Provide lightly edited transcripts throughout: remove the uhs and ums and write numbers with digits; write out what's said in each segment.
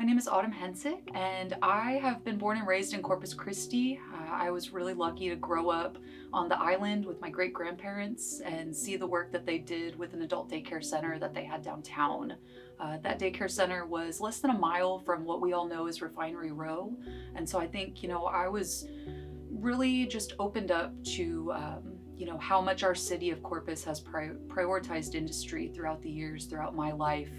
My name is Hensiek, and I have been born and raised in Corpus Christi. I was really lucky to grow up on the island with my great-grandparents and see the work that they did with an adult daycare center that they had downtown. That daycare center was less than a mile from what we all know as Refinery Row, and so I think, I was really just opened up to how much our city of Corpus has prioritized industry throughout the years, throughout my life.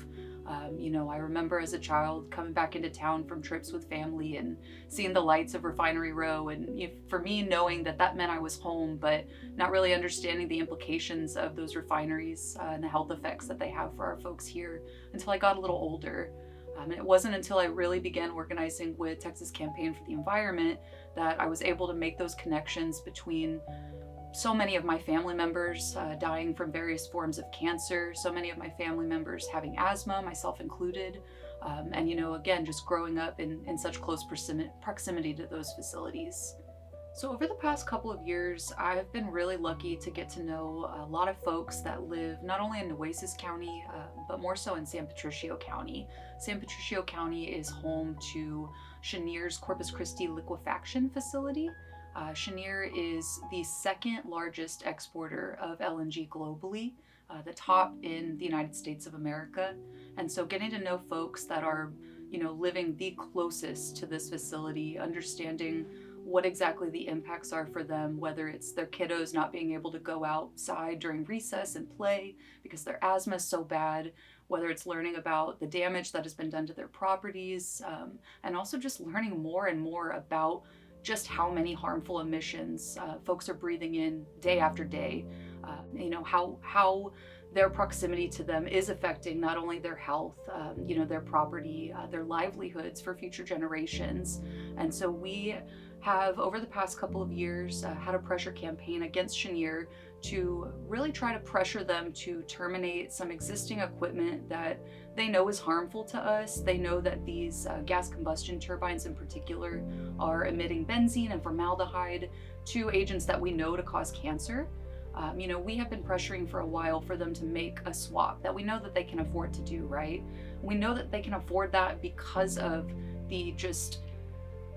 I remember as a child coming back into town from trips with family and seeing the lights of Refinery Row, and for me knowing that that meant I was home, but not really understanding the implications of those refineries and the health effects that they have for our folks here until I got a little older. And it wasn't until I really began organizing with Texas Campaign for the Environment that I was able to make those connections between so many of my family members dying from various forms of cancer, so many of my family members having asthma, myself included, and again, just growing up in such close proximity to those facilities. So over the past couple of years, I've been really lucky to get to know a lot of folks that live not only in Nueces County, but more so in San Patricio County. San Patricio County is home to Cheniere's Corpus Christi liquefaction facility. Cheniere is the second largest exporter of LNG globally, the top in the United States of America. And so getting to know folks that are, living the closest to this facility, understanding what exactly the impacts are for them, whether it's their kiddos not being able to go outside during recess and play because their asthma is so bad, whether it's learning about the damage that has been done to their properties, and also just learning more and more about just how many harmful emissions folks are breathing in day after day. How their proximity to them is affecting not only their health, their property, their livelihoods for future generations. And so we have, over the past couple of years, had a pressure campaign against Cheniere to really try to pressure them to terminate some existing equipment that they know is harmful to us. They know that these gas combustion turbines in particular are emitting benzene and formaldehyde, two agents that we know to cause cancer. We have been pressuring for a while for them to make a swap that we know that they can afford to do, right? We know that they can afford that because of the just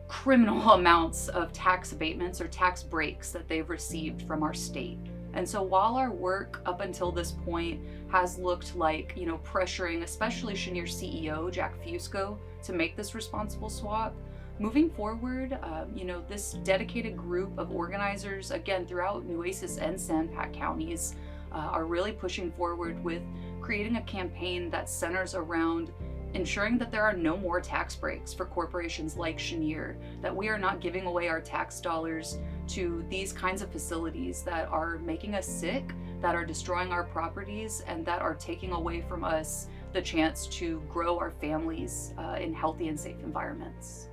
criminal amounts of tax abatements or tax breaks that they've received from our state. And so while our work up until this point has looked like, pressuring especially Cheniere CEO Jack Fusco to make this responsible swap, moving forward, this dedicated group of organizers, again, throughout Nueces and San Pat counties, are really pushing forward with creating a campaign that centers around ensuring that there are no more tax breaks for corporations like Cheniere, that we are not giving away our tax dollars to these kinds of facilities that are making us sick, that are destroying our properties, and that are taking away from us the chance to grow our families in healthy and safe environments.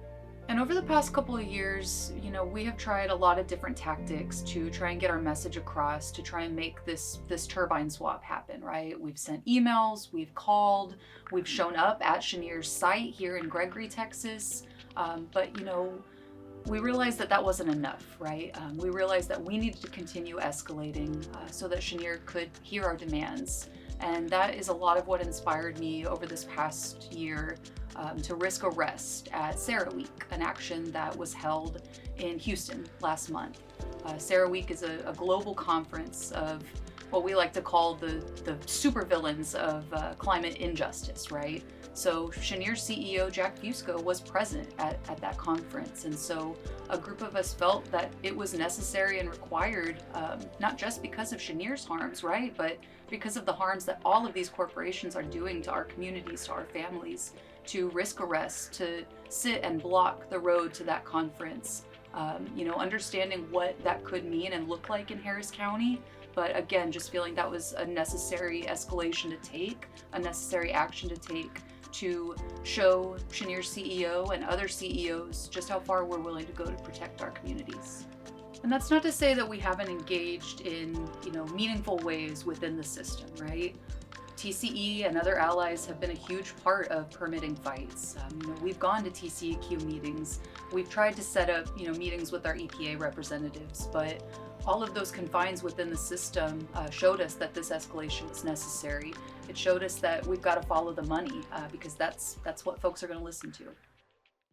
And over the past couple of years, we have tried a lot of different tactics to try and get our message across, to try and make this turbine swap happen, right? We've sent emails, we've called, we've shown up at Cheniere's site here in Gregory, Texas. But we realized that wasn't enough, right? We realized that we needed to continue escalating so that Cheniere could hear our demands. And that is a lot of what inspired me over this past year to risk arrest at Sarah Week, an action that was held in Houston last month. Sarah Week is a global conference of what we like to call the supervillains of climate injustice, right? So Cheniere CEO Jack Fusco was present at that conference. And so a group of us felt that it was necessary and required, not just because of Cheniere's harms, right? But because of the harms that all of these corporations are doing to our communities, to our families, to risk arrest, to sit and block the road to that conference, understanding what that could mean and look like in Harris County. But again, just feeling that was a necessary escalation to take, a necessary action to take to show Cheniere's CEO and other CEOs just how far we're willing to go to protect our communities. And that's not to say that we haven't engaged in, meaningful ways within the system, right? TCE and other allies have been a huge part of permitting fights. We've gone to TCEQ meetings. We've tried to set up, meetings with our EPA representatives, but All of those confines within the system showed us that this escalation was necessary. It showed us that we've got to follow the money because that's what folks are going to listen to.